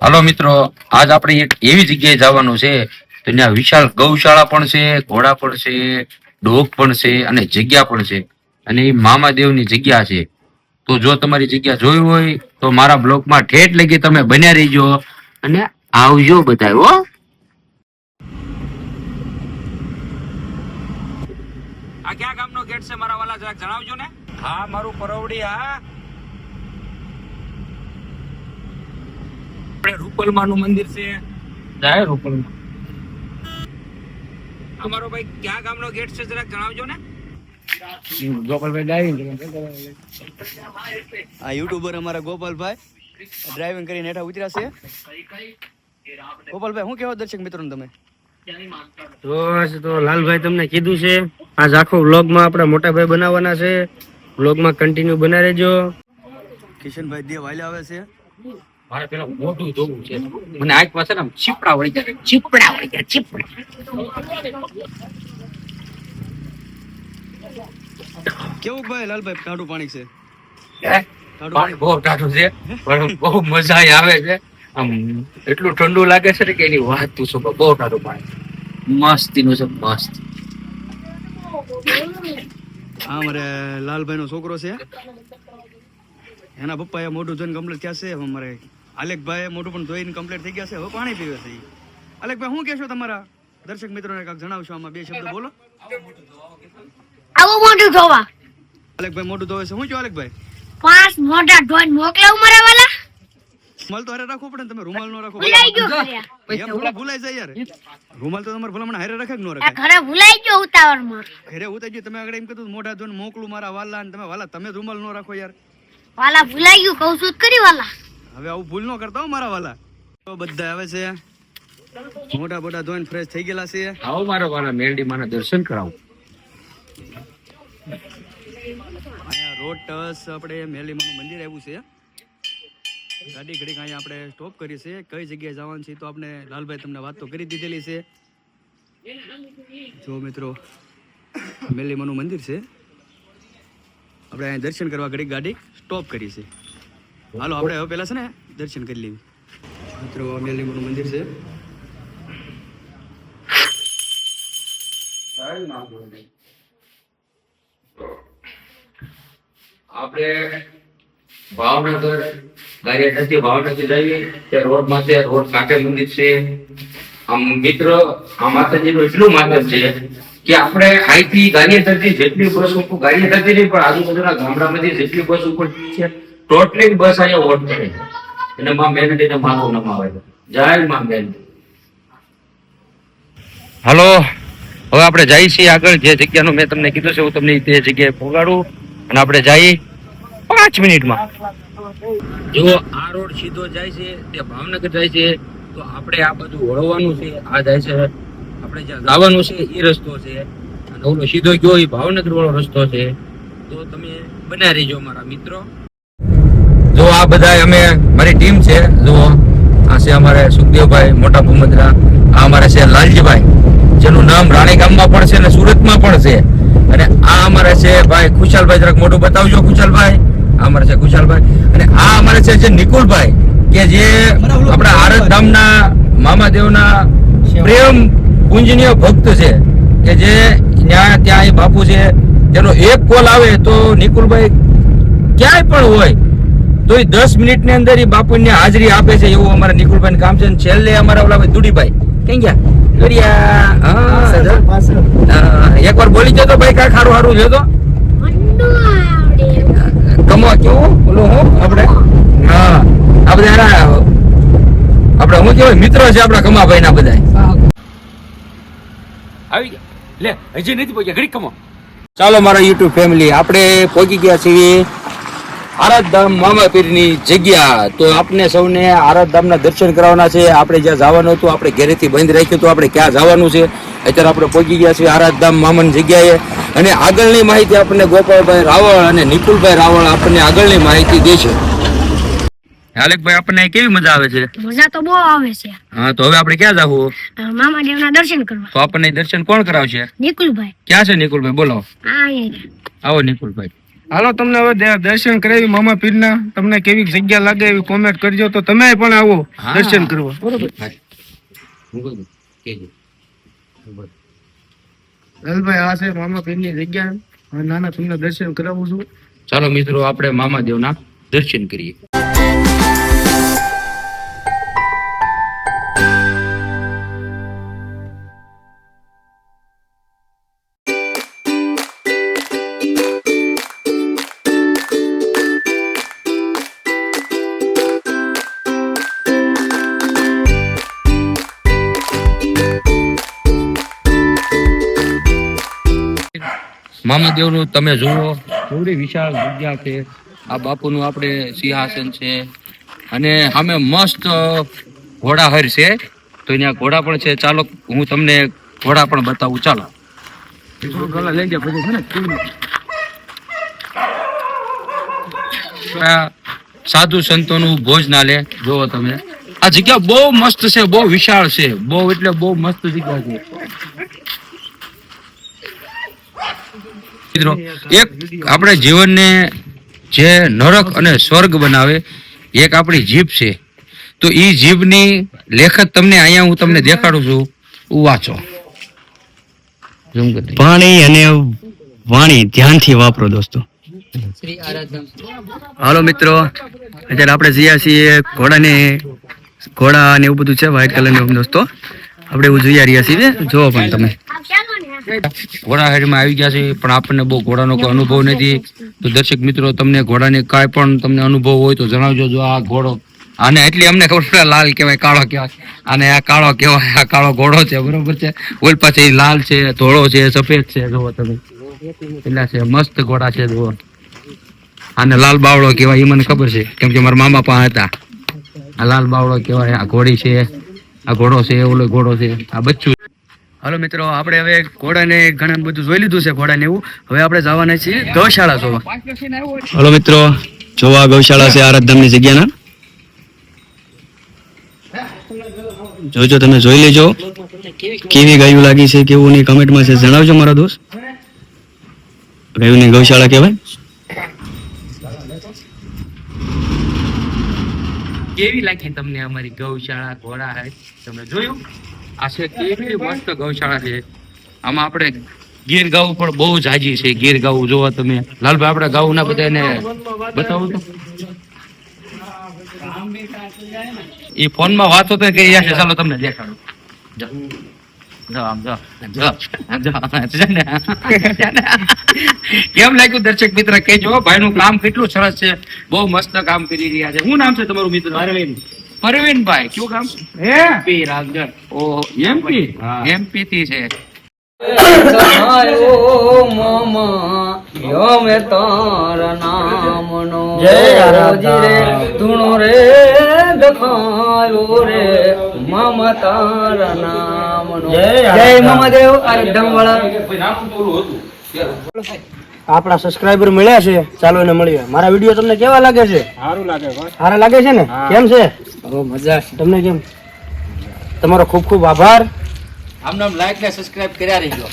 હાલો મિત્રો, આજ આપણે એક એવી જગ્યાએ જવાનું છે તો ત્યાં વિશાળ ગૌશાળા પણ છે, ઘોડા પણ છે, ડોગ પણ છે અને જગ્યા પણ છે. અને એ મામાદેવની જગ્યા છે. તો જો તમારી જગ્યા જોઈ હોય તો મારા બ્લોગમાં ઠેઠ લગી તમે બન્યા રહીજો અને આવજો બધા હો. આ ક્યાં ગામનો ગેટ છે મારા વાલા, જરાક જણાવજો ને. હા, મારું પરવડી. હા, રૂપલમાં નું મંદિર છે. જાય રૂપલમાં. અમારો ભાઈ ક્યાં ગામનો ગેટ છે જરાક જણાવજો ને. આ યુટ્યુબર અમારા ગોપાલભાઈ ડ્રાઇવિંગ કરીને હેઠા ઉતર્યા છે. ગોપાલભાઈ, શું કહેવા દર્શક મિત્રોને તમે? તો લાલભાઈ તમને કીધું છે આજ આખો વ્લોગમાં આપણા મોટા ભાઈ બનાવવાના છે. વ્લોગમાં કન્ટિન્યુ બના રહેજો. કિશનભાઈ દેવ હાલ્યા આવે છે. મારે પેલા મોઢું જોવું છે. મને આંખ પાસે ને ચીપડા વળી જાય, ચીપડા વળી જાય, ચીપડા. કેવું ભાઈ લાલભાઈ ટાઢું પાણી છે? પાણી બહુ ટાઢું છે પણ બહુ મજા આવે છે. આમ એટલું ઠંડુ લાગે છે કે એની વાત તું શું. બહુ ટાઢું પાણી મસ્તીનું છે, મસ્ત. હા, મારે લાલભાઈ નો છોકરો છે. એના પપ્પા એ મોઢું જોઈને કમ્પ્લીટ થયા છે. અમારે આલેખભાઈ મોઢું પણ ધોઈને કમ્પ્લીટ થઈ ગયા છે. હવે પાણી પીવે છે. આલેખભાઈ, શું કહેશો તમારા દર્શક મિત્રોને? કાંઈક જણાવશો આમાં, બે શબ્દ બોલો. આવું મોઢું ધોવા. આલેખભાઈ મોઢું ધોવે છે. શું કહો આલેખભાઈ? 5 મોઢા ધોઈને મોકલાવું મારા વાલા. રૂમાલ તો હારે રાખવો પડે ને. તમે રૂમાલ નો રાખો ભૂલાઈ ગયો ઘરે. એમ થોડું ભૂલાઈ જાય યાર. રૂમાલ તો તમારે ભલામણ હારે રાખે કે ન આ રાખે? ઘરે ભૂલાઈ ગયો ઉતાવળમાં. ઘરે ઉતારી ગયો. તમે આગળ એમ કીધું મોઢા ધોઈને મોકલું મારા વાલા, અને તમે વાલા તમે રૂમાલ નો રાખો યાર. વાલા ભૂલાઈ ગયું, કહું છું જ કરી વાલા. હવે આવું ભૂલ ન કરતા હો મારા વાલા. તો બધા આવે છે, મોઢા બોઢા ધોઈને ફ્રેશ થઈ ગયેલા છે. આવો મારા વાલા મેરડી માના દર્શન કરાવો. અહીંયા રોડ ટસ આપણે મેલીમાનું મંદિર આવ્યું છે. ગાડી ઘડીક અહીંયા આપણે સ્ટોપ કરી છે. કઈ જગ્યાએ જવાનું છે તો આપણે લાલભાઈ તમને વાત તો કરી દીધેલી છે. જો મિત્રો, મેલીમાનું મંદિર છે. આપણે અહીંયા દર્શન કરવા ઘડીક ગાડી સ્ટોપ કરી છે. હાલો આપણે હવે પહેલા છે ને દર્શન કરી લેવી. મિત્રો, મેલીમાનું મંદિર છે. આપણે ભાવનગર ગારિયાધારથી ભાવનગર જઈએ તે રોડ માથે રોડ કાંઠે મંદિર છે. આમ મિત્રો, આ માતાજીનું એટલું માધર છે કે આપણે અહીંથી ગારિયાધારથી જેટલી બસ ઉપર ગારિયાધારથી નહીં પણ આજુબાજુના ગામડામાંથી જેટલી બસ ઉપર છે ટોટલી બસ અહીંયા ઓટ કરે છે. અને માં મેરડીને માથું નમાવે છે. જય માં મેરડી. હાલો, હવે આપણે જઈએ છીએ આગળ. જે જગ્યાનું મેં તમને કીધું છે હું તમને તે જગ્યાએ પહોંચાડું અને આપણે જઈએ 5 મિનિટમાં. જો આ રોડ સીધો જાય છે તે ભાવનગર જાય છે તો આપણે આ બધું વળવાનું છે. આ જાય છે આપણે જ્યાં જવાનું છે એ રસ્તો છે અને ઓલો સીધો ગયો એ ભાવનગર વાળો રસ્તો છે. તો તમે બના રહેજો મારા મિત્રો. જો આ બધા અમે મારી ટીમ છે. જો આ છે અમારે સુખદેવભાઈ મોટા ભૂમંદરા, આ અમારે છે લાલજીભાઈ જેનું નામ રાણી ગામમાં પણ છે અને સુરતમાં પણ છે. અને આ અમારે છે ભાઈ ખુશાલભાઈ. જરાક મોઢું બતાવજો ખુશાલભાઈ. આ અમારે છે ખુશાલભાઈ. અને આ અમારે છે નિકુલભાઈ કે જે આપણા આરત ધામના મામાદેવના પ્રેમ પૂજનીય ભક્ત છે કે જે ત્યાં એ બાપુ છે તેનો એક કોલ આવે તો નિકુલભાઈ ક્યાંય પણ હોય તો એ 10 મિનિટની અંદર એ બાપુની હાજરી આપે છે. એવું અમારા નિકુલભાઈ કામ છે. છેલ્લે અમારા ઓલા ભાઈ દુડીભાઈ ક્યાં ગયા? એકવાર બોલી જતો ભાઈ, કાંઈ ખારું સારું છે તો કમવા કેવું બોલો હું આપણે. હા, આ બધા આપણે શું કેવાય મિત્ર છે આપણા કમાભાઈ ના બધા. આવી ગયા લે, હજી નથી પહોંચ્યા, ઘડી કમો. ચાલો મારા યુટ્યુબ ફેમિલી, આપણે પહોંચી ગયા છીએ આરાધધામ મામાપીરની જગ્યા. તો આપણે સૌને આરાધધામના દર્શન કરવાના છે. આપણે જ્યાં જવાનું હતું આપણે ઘરેથી બંધ રાખ્યું તો આપણે ક્યાં જવાનું છે. અત્યારે આપણે પહોંચી ગયા છીએ આરાધધામ મામાની જગ્યાએ અને આગળની માહિતી આપણને ગોપાલભાઈ રાવળ અને નિકુલભાઈ રાવળ આપણને આગળની માહિતી દેશે. આલેખભાઈ, આપણને કેવી મજા આવે છે? મજા તો બહુ આવે છે. હા, તો હવે આપણે ક્યાં જવું? મામાદેવના દર્શન કરવા. તો આપણને દર્શન કોણ કરાવશે? નિકુલભાઈ. ક્યાં છે નિકુલભાઈ? બોલો. આ અહીંયા. આવો નિકુલભાઈ, હાલો તમને હવે દર્શન કરાવી મામા પીરના. તમને કેવી જગ્યા લાગે એવી કોમેન્ટ કરજો, તો તમે પણ આવો દર્શન કરવા. બરોબર લાલભાઈ, આ છે મામા પીરની જગ્યા. હવે નાના તમને દર્શન કરાવું છું. ચાલો મિત્રો, આપણે મામાદેવના દર્શન કરીએ. મામાદેવનું તમે જુઓ, કેવડી વિશાળ જગ્યા છે. આ બાપુનું આપણે સિંહાસન છે અને સામે મસ્ત ઘોડાહર છે. તો અહીંયા ઘોડા પણ છે. ચાલો હું તમને ઘોડા પણ બતાવું. ચાલો લઈ ગયા પછી છે ને આ સાધુ સંતોનું ભોજનાલય જુઓ તમે. આ જગ્યા બહુ મસ્ત છે, બહુ વિશાળ છે, બહુ એટલે બહુ મસ્ત જગ્યા છે. મિત્રો, એક આપણે જીવનને જે નરક અને સ્વર્ગ બનાવે એક આપણી જીભ છે. તો ઈ જીભની લેખત તમને અહીંયા હું તમને દેખાડું છું. વાંચો. પાણી અને વાણી ધ્યાનથી વાપરો દોસ્તો. હાલો મિત્રો, અત્યારે આપણે જઈએ છીએ ઘોડા ને એવું બધું છે વ્હાઈટ કલરનું દોસ્તો. આપણે એવું જોઈ રહ્યા છીએ. જોવો પણ તમે ઘોડાહેડમાં આવી ગયા છે, પણ આપણને બહુ ઘોડાનો કોઈ અનુભવ નથી. તો દર્શક મિત્રો, તમને ઘોડાને કાંઈ પણ તમને અનુભવ હોય તો જણાવજો. જો આ ઘોડો, આને એટલી અમને ખબર પડે લાલ કહેવાય, કાળો કહેવાય, અને આ કાળો કહેવાય. આ કાળો ઘોડો છે, બરોબર છે. ઓલ પાછી લાલ છે, ધોળો છે, સફેદ છે. જુઓ તમે એટલા છે, મસ્ત ઘોડા છે. જુઓ, આને લાલ બાવળો કહેવાય, એ મને ખબર છે, કેમ કે મારા મામા પણ હતા. આ લાલ બાવળો કહેવાય. આ ઘોડી છે, આ ઘોડો છે, ઓલો ઘોડો છે, આ બચ્ચું. હાલો મિત્રો, આપણે હવે ઘોડાને ઘણા બધું જોઈ લીધું છે ઘોડાને એવું. હવે આપણે જવાના છીએ ગૌશાળા જોવા. હાલો મિત્રો, જોવા ગૌશાળા છે આરાધધામની જગ્યાના. જોજો, તમે જોઈ લેજો કેવી ગાયું લાગી છે, કેવું ની કમેન્ટમાં છે જણાવજો મારા દોસ્ત. ગાયુંની ગૌશાળા કહેવાય. કેવી લાગી તમને અમારી ગૌશાળા ઘોડા? તમે જોયું? આ છે કેવી મસ્ત ગૌશાળા છે. આમાં આપણે ગીર ગાઉ પણ બહુ જાજી છે. ગીર ગાઉ જોવો તમે. લાલભાઈ, આપણે ગાઉ ના બધાને બતાવું તો એ ફોનમાં વાતો તો કરી રહ્યા છે. ચાલો તમને દેખાડું. કેમ લાગ્યું દર્શક મિત્ર કહેજો. ભાઈ નું કામ કેટલું સરસ છે, બહુ મસ્ત કામ કરી રહ્યા છે. શું નામ છે તમારું મિત્ર? પરવીનભાઈ. કયું કામ? એમપી રાજગઢ. ઓ એમપી, એમપી થી છે. આપણા સબસ્ક્રાઇબર મળ્યા છે. ચાલો એને મળીએ. મારા વિડીયો તમને કેવા લાગે છે? સારા લાગે છે ને? કેમ છે? મજા. તમને કેમ? તમારો ખૂબ ખૂબ આભાર. આમ નામ લાઈક ને સબસ્ક્રાઇબ કર્યા રહીજો.